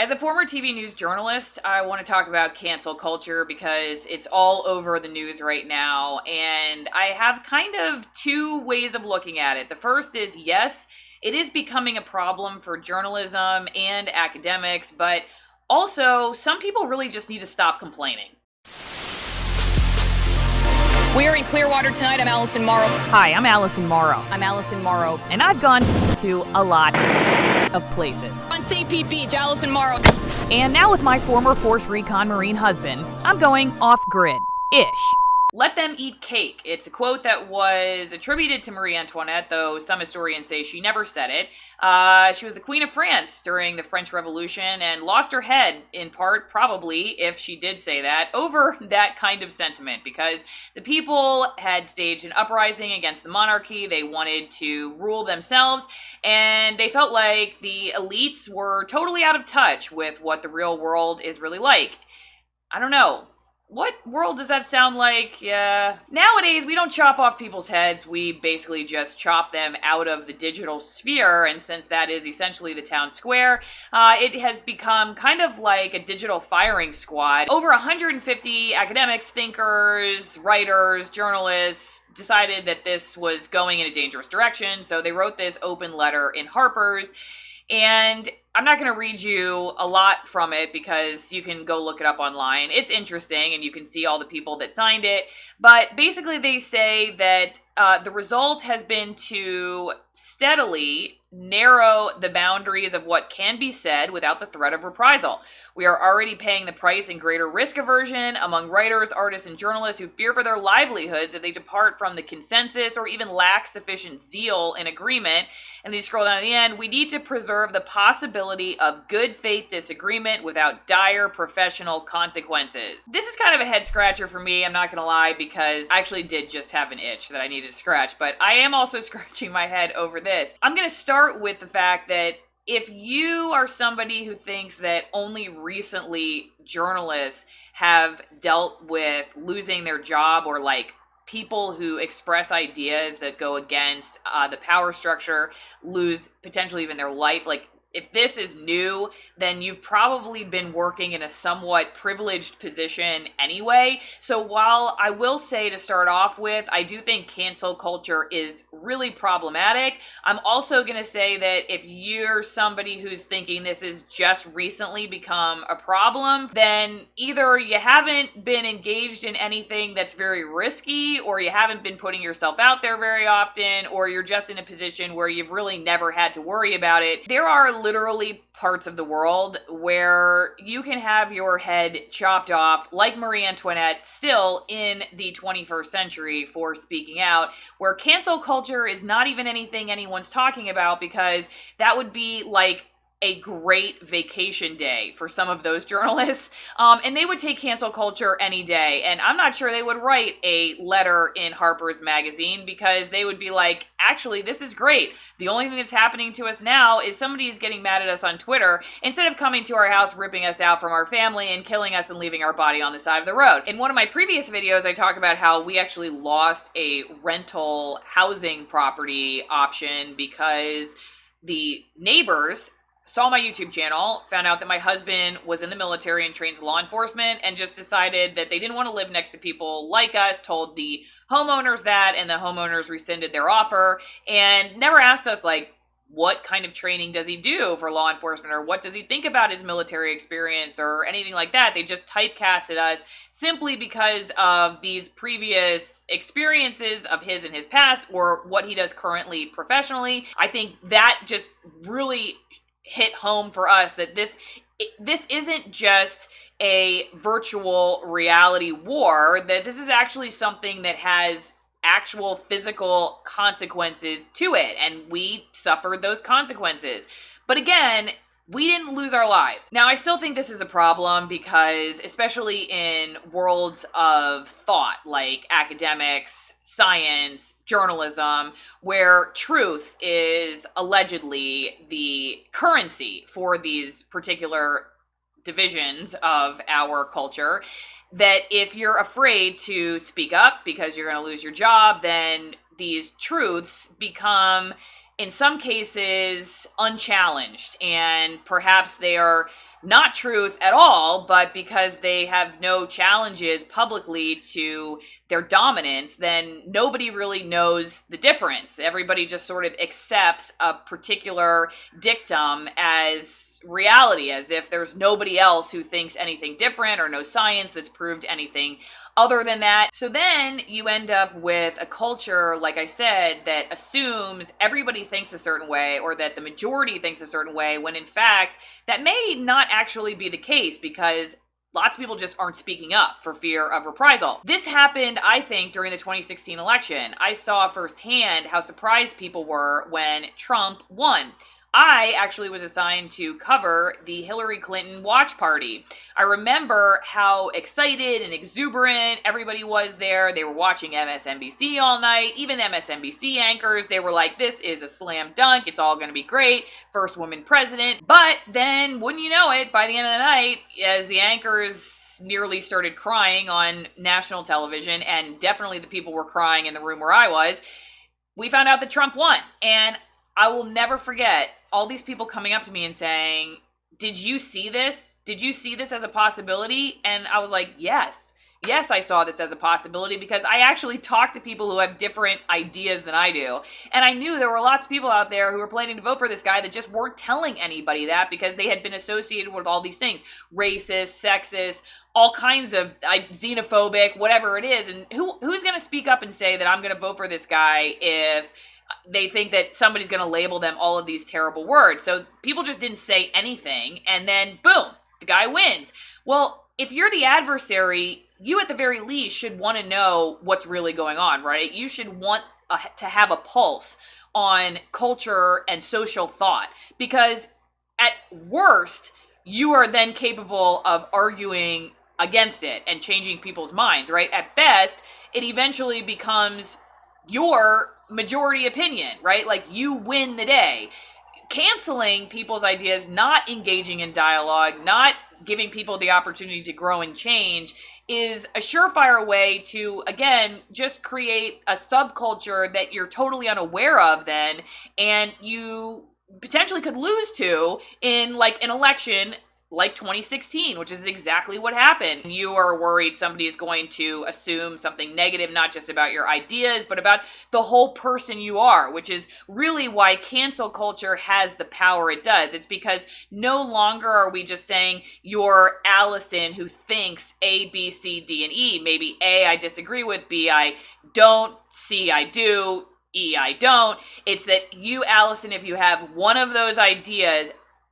As a former TV news journalist, I want to talk about cancel culture because it's all over the news right now, and I have kind of two ways of looking at it. The first is, yes, it is becoming a problem for journalism and academics, but also some people really just need to stop complaining. We're in Clearwater tonight. I'm Allison Morrow. Hi, I'm Allison Morrow. I'm Allison Morrow. And I've gone to a lot of places. On St. Pete Beach, Allison Morrow. And now with my former Force Recon Marine husband, I'm going off-grid-ish. Let them eat cake. It's a quote that was attributed to Marie Antoinette, though some historians say she never said it. She was the Queen of France during the French Revolution and lost her head, in part, probably, if she did say that, over that kind of sentiment, because the people had staged an uprising against the monarchy. They wanted to rule themselves, and they felt like the elites were totally out of touch with what the real world is really like. I don't know. What world does that sound like? Yeah. Nowadays, we don't chop off people's heads. We basically just chop them out of the digital sphere, and since that is essentially the town square, it has become kind of like a digital firing squad. Over 150 academics, thinkers, writers, journalists decided that this was going in a dangerous direction, so they wrote this open letter in Harper's. And I'm not going to read you a lot from it because you can go look it up online. It's interesting and you can see all the people that signed it. But basically they say that the result has been to steadily narrow the boundaries of what can be said without the threat of reprisal. We are already paying the price in greater risk aversion among writers, artists, and journalists who fear for their livelihoods if they depart from the consensus or even lack sufficient zeal in agreement. And they scroll down to the end. We need to preserve the possibility of good faith disagreement without dire professional consequences. This is kind of a head scratcher for me, I'm not going to lie, because I actually did just have an itch that I needed to scratch, but I am also scratching my head over this. I'm going to start with the fact that if you are somebody who thinks that only recently journalists have dealt with losing their job or like people who express ideas that go against the power structure lose potentially even their life, like if this is new, then you've probably been working in a somewhat privileged position anyway. So while I will say to start off with, I do think cancel culture is really problematic, I'm also going to say that if you're somebody who's thinking this has just recently become a problem, then either you haven't been engaged in anything that's very risky, or you haven't been putting yourself out there very often, or you're just in a position where you've really never had to worry about it. There are literally parts of the world where you can have your head chopped off, like Marie Antoinette, still in the 21st century for speaking out, where cancel culture is not even anything anyone's talking about, because that would be like a great vacation day for some of those journalists, and they would take cancel culture any day, and I'm not sure they would write a letter in Harper's magazine because they would be like, actually, this is great. The only thing that's happening to us now is somebody's getting mad at us on Twitter instead of coming to our house, ripping us out from our family, and killing us and leaving our body on the side of the road. In one of my previous videos, I talk about how we actually lost a rental housing property option because the neighbors saw my YouTube channel, found out that my husband was in the military and trains law enforcement, and just decided that they didn't want to live next to people like us, told the homeowners that, and the homeowners rescinded their offer, and never asked us, like, what kind of training does he do for law enforcement, or what does he think about his military experience, or anything like that. They just typecasted us simply because of these previous experiences of his in his past, or what he does currently professionally. I think that just really hit home for us that this isn't just a virtual reality war, that this is actually something that has actual physical consequences to it, and we suffered those consequences. But again, we didn't lose our lives. Now, I still think this is a problem because, especially in worlds of thought, like academics, science, journalism, where truth is allegedly the currency for these particular divisions of our culture, that if you're afraid to speak up because you're going to lose your job, then these truths become in some cases unchallenged, and perhaps they are not truth at all, but because they have no challenges publicly to their dominance, then nobody really knows the difference. Everybody just sort of accepts a particular dictum as reality, as if there's nobody else who thinks anything different or no science that's proved anything other than that. So then you end up with a culture, like I said, that assumes everybody thinks a certain way, or that the majority thinks a certain way, when in fact that may not actually be the case, because lots of people just aren't speaking up for fear of reprisal. This happened, I think, during the 2016 election. I saw firsthand how surprised people were when Trump won. I actually was assigned to cover the Hillary Clinton watch party. I remember how excited and exuberant everybody was there. They were watching MSNBC all night. Even MSNBC anchors, they were like, this is a slam dunk. It's all going to be great. First woman president. But then, wouldn't you know it, by the end of the night, as the anchors nearly started crying on national television, and definitely the people were crying in the room where I was, we found out that Trump won. And I will never forget all these people coming up to me and saying, did you see this? Did you see this as a possibility? And I was like, yes. Yes, I saw this as a possibility, because I actually talk to people who have different ideas than I do. And I knew there were lots of people out there who were planning to vote for this guy that just weren't telling anybody that, because they had been associated with all these things. Racist, sexist, all kinds of xenophobic, whatever it is. And who's going to speak up and say that I'm going to vote for this guy if they think that somebody's going to label them all of these terrible words? So people just didn't say anything, and then boom, the guy wins. Well, if you're the adversary, you at the very least should want to know what's really going on, right? You should want to have a pulse on culture and social thought, because at worst, you are then capable of arguing against it and changing people's minds, right? At best, it eventually becomes your majority opinion, right? Like, you win the day. Canceling people's ideas, not engaging in dialogue, not giving people the opportunity to grow and change is a surefire way to, again, just create a subculture that you're totally unaware of then, and you potentially could lose to in like an election like 2016, which is exactly what happened. You are worried somebody is going to assume something negative, not just about your ideas, but about the whole person you are, which is really why cancel culture has the power it does. It's because no longer are we just saying you're Allison who thinks A, B, C, D, and E. Maybe A, I disagree with, B, I don't, C, I do, E, I don't. It's that you, Allison, if you have one of those ideas,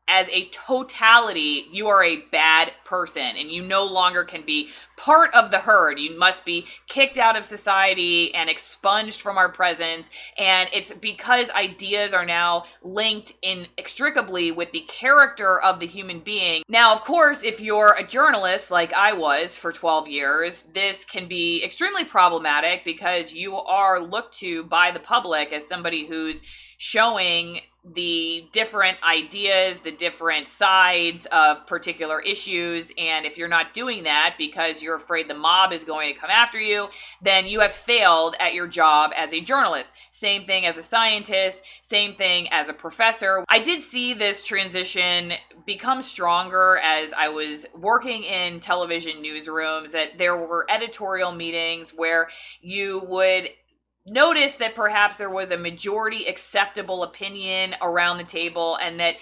as a totality, you are a bad person, and you no longer can be part of the herd. You must be kicked out of society and expunged from our presence. And it's because ideas are now linked inextricably with the character of the human being. Now, of course, if you're a journalist like I was for 12 years, this can be extremely problematic, because you are looked to by the public as somebody who's showing the different ideas, the different sides of particular issues. And if you're not doing that because you're afraid the mob is going to come after you, then you have failed at your job as a journalist. Same thing as a scientist, same thing as a professor. I did see this transition become stronger as I was working in television newsrooms, that there were editorial meetings where you would notice that perhaps there was a majority acceptable opinion around the table, and that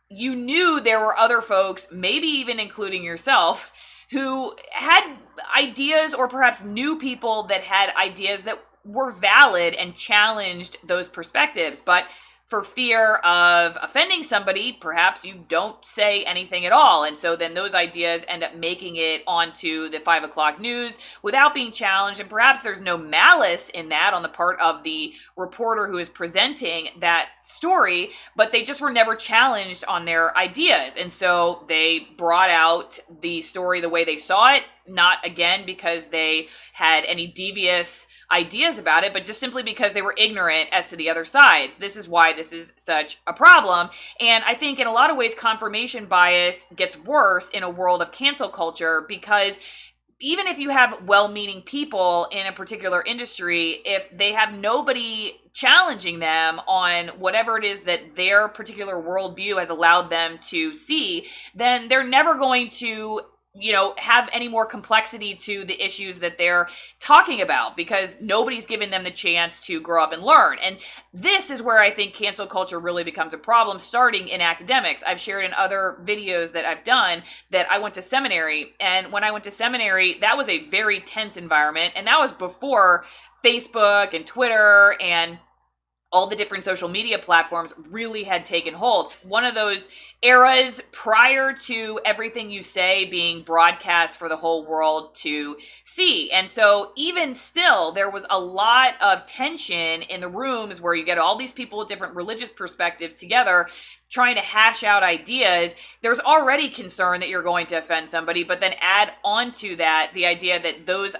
you knew there were other folks, maybe even including yourself, who had ideas, or perhaps knew people that had ideas that were valid and challenged those perspectives. But for fear of offending somebody, perhaps you don't say anything at all. And so then those ideas end up making it onto the 5 o'clock news without being challenged. And perhaps there's no malice in that on the part of the reporter who is presenting that story, but they just were never challenged on their ideas. And so they brought out the story the way they saw it, not again because they had any devious ideas about it, but just simply because they were ignorant as to the other sides. This is why this is such a problem. And I think in a lot of ways, confirmation bias gets worse in a world of cancel culture, because even if you have well-meaning people in a particular industry, if they have nobody challenging them on whatever it is that their particular worldview has allowed them to see, then they're never going to have any more complexity to the issues that they're talking about, because nobody's given them the chance to grow up and learn. And this is where I think cancel culture really becomes a problem, starting in academics. I've shared in other videos that I've done that I went to seminary, and when I went to seminary, that was a very tense environment, and that was before Facebook and Twitter and all the different social media platforms really had taken hold. One of those eras prior to everything you say being broadcast for the whole world to see. And so even still, there was a lot of tension in the rooms where you get all these people with different religious perspectives together trying to hash out ideas. There's already concern that you're going to offend somebody, but then add on to that the idea that those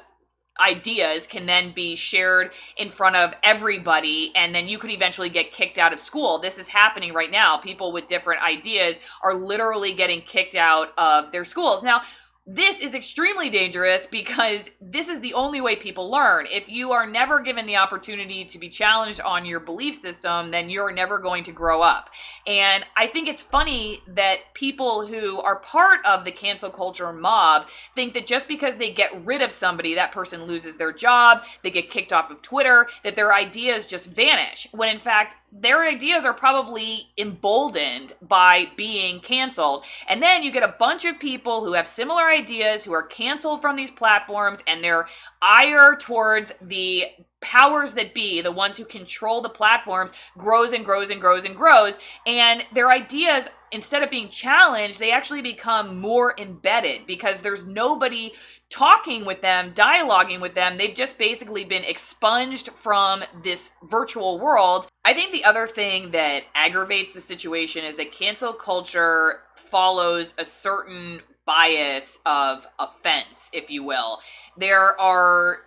ideas can then be shared in front of everybody, and then you could eventually get kicked out of school. This is happening right now. People with different ideas are literally getting kicked out of their schools. Now, this is extremely dangerous because this is the only way people learn. If you are never given the opportunity to be challenged on your belief system, then you're never going to grow up. And I think it's funny that people who are part of the cancel culture mob think that just because they get rid of somebody, that person loses their job, they get kicked off of Twitter, that their ideas just vanish. When in fact, their ideas are probably emboldened by being canceled. And then you get a bunch of people who have similar ideas who are canceled from these platforms, and their ire towards the powers that be, the ones who control the platforms, grows and grows and grows and grows. And their ideas, instead of being challenged, they actually become more embedded because there's nobody talking with them, dialoguing with them. They've just basically been expunged from this virtual world. I think the other thing that aggravates the situation is that cancel culture follows a certain bias of offense, if you will. There are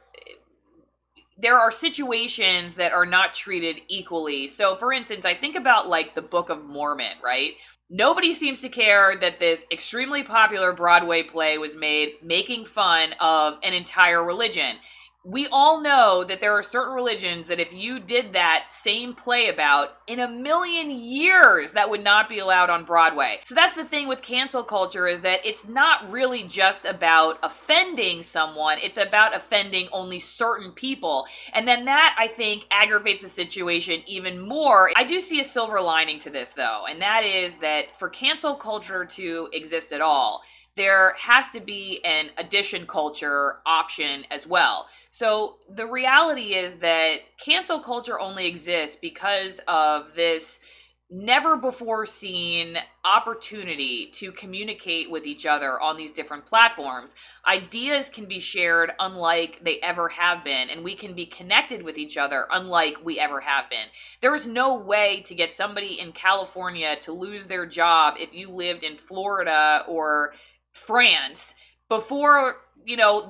situations that are not treated equally. So for instance, I think about like the Book of Mormon, right? Nobody seems to care that this extremely popular Broadway play was made making fun of an entire religion. We all know that there are certain religions that if you did that same play about, in a million years, that would not be allowed on Broadway. So that's the thing with cancel culture, is that it's not really just about offending someone, it's about offending only certain people. And then that, I think, aggravates the situation even more. I do see a silver lining to this, though, and that is that for cancel culture to exist at all, there has to be an addition culture option as well. So the reality is that cancel culture only exists because of this never before seen opportunity to communicate with each other on these different platforms. Ideas can be shared unlike they ever have been, and we can be connected with each other unlike we ever have been. There is no way to get somebody in California to lose their job if you lived in Florida or France before,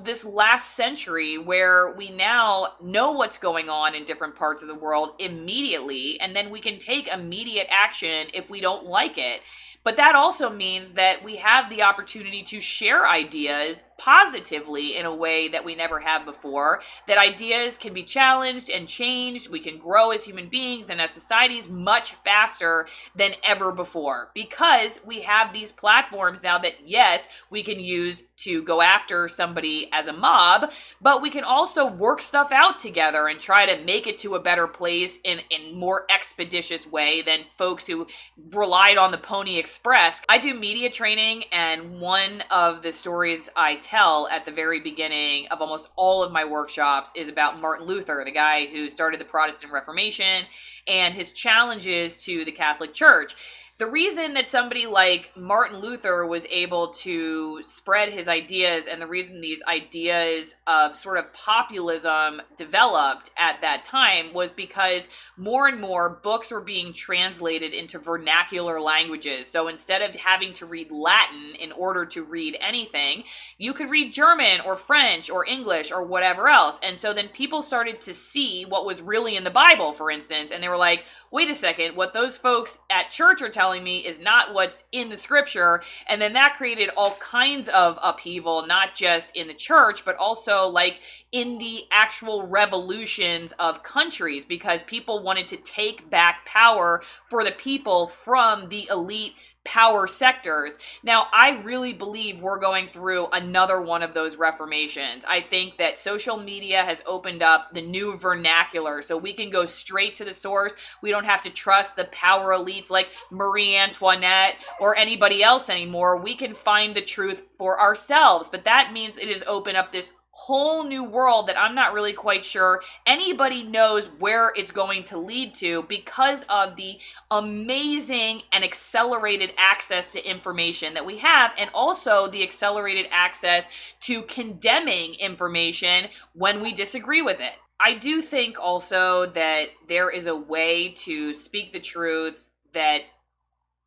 this last century, where we now know what's going on in different parts of the world immediately, and then we can take immediate action if we don't like it. But that also means that we have the opportunity to share ideas positively in a way that we never have before, that ideas can be challenged and changed. We can grow as human beings and as societies much faster than ever before, because we have these platforms now that, yes, we can use to go after somebody as a mob, but we can also work stuff out together and try to make it to a better place in a more expeditious way than folks who relied on the Pony Express. I do media training, and one of the stories I tell at the very beginning of almost all of my workshops is about Martin Luther, the guy who started the Protestant Reformation, and his challenges to the Catholic Church. The reason that somebody like Martin Luther was able to spread his ideas, and the reason these ideas of sort of populism developed at that time, was because more and more books were being translated into vernacular languages. So instead of having to read Latin in order to read anything, you could read German or French or English or whatever else. And so then people started to see what was really in the Bible, for instance, and they were like, wait a second, what those folks at church are telling telling me is not what's in the scripture. And then that created all kinds of upheaval, not just in the church, but also like in the actual revolutions of countries, because people wanted to take back power for the people from the elite power sectors. Now, I really believe we're going through another one of those reformations. I think that social media has opened up the new vernacular, so we can go straight to the source. We don't have to trust the power elites like Marie Antoinette or anybody else anymore. We can find the truth for ourselves, but that means it has opened up this whole new world that I'm not really quite sure anybody knows where it's going to lead to, because of the amazing and accelerated access to information that we have, and also the accelerated access to condemning information when we disagree with it. I do think also that there is a way to speak the truth that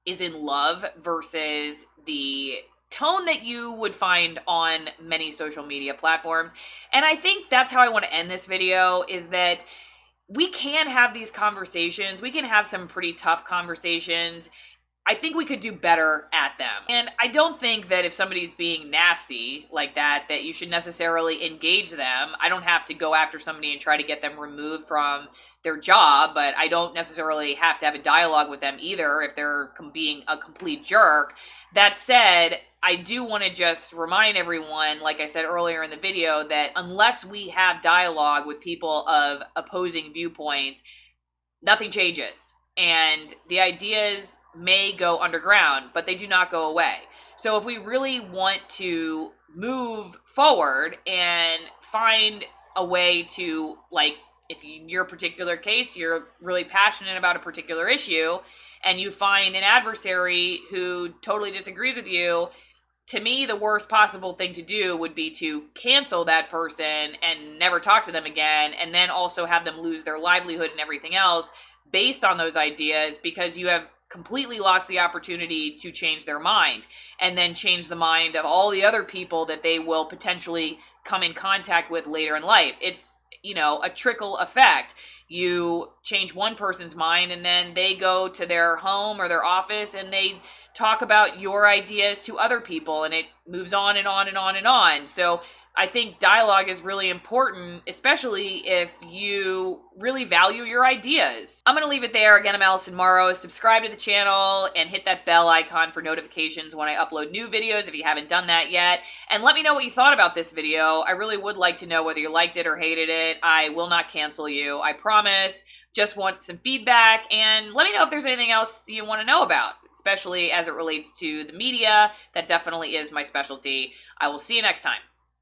is in love versus the tone that you would find on many social media platforms. And I think that's how I want to end this video, is that we can have these conversations. We can have some pretty tough conversations. I think we could do better at them. And I don't think that if somebody's being nasty like that you should necessarily engage them. I don't have to go after somebody and try to get them removed from their job, but I don't necessarily have to have a dialogue with them either if they're being a complete jerk. That said, I do want to just remind everyone, like I said earlier in the video, that unless we have dialogue with people of opposing viewpoints, nothing changes. And the ideas may go underground, but they do not go away. So if we really want to move forward and find a way to, like, if in your particular case, you're really passionate about a particular issue, and you find an adversary who totally disagrees with you, to me, the worst possible thing to do would be to cancel that person and never talk to them again, and then also have them lose their livelihood and everything else based on those ideas, because you have completely lost the opportunity to change their mind, and then change the mind of all the other people that they will potentially come in contact with later in life. It's, a trickle effect. You change one person's mind, and then they go to their home or their office and they talk about your ideas to other people, and it moves on and on and on and on. So I think dialogue is really important, especially if you really value your ideas. I'm going to leave it there. Again, I'm Allison Morrow. Subscribe to the channel and hit that bell icon for notifications when I upload new videos if you haven't done that yet. And let me know what you thought about this video. I really would like to know whether you liked it or hated it. I will not cancel you, I promise. Just want some feedback, and let me know if there's anything else you want to know about, especially as it relates to the media. That definitely is my specialty. I will see you next time.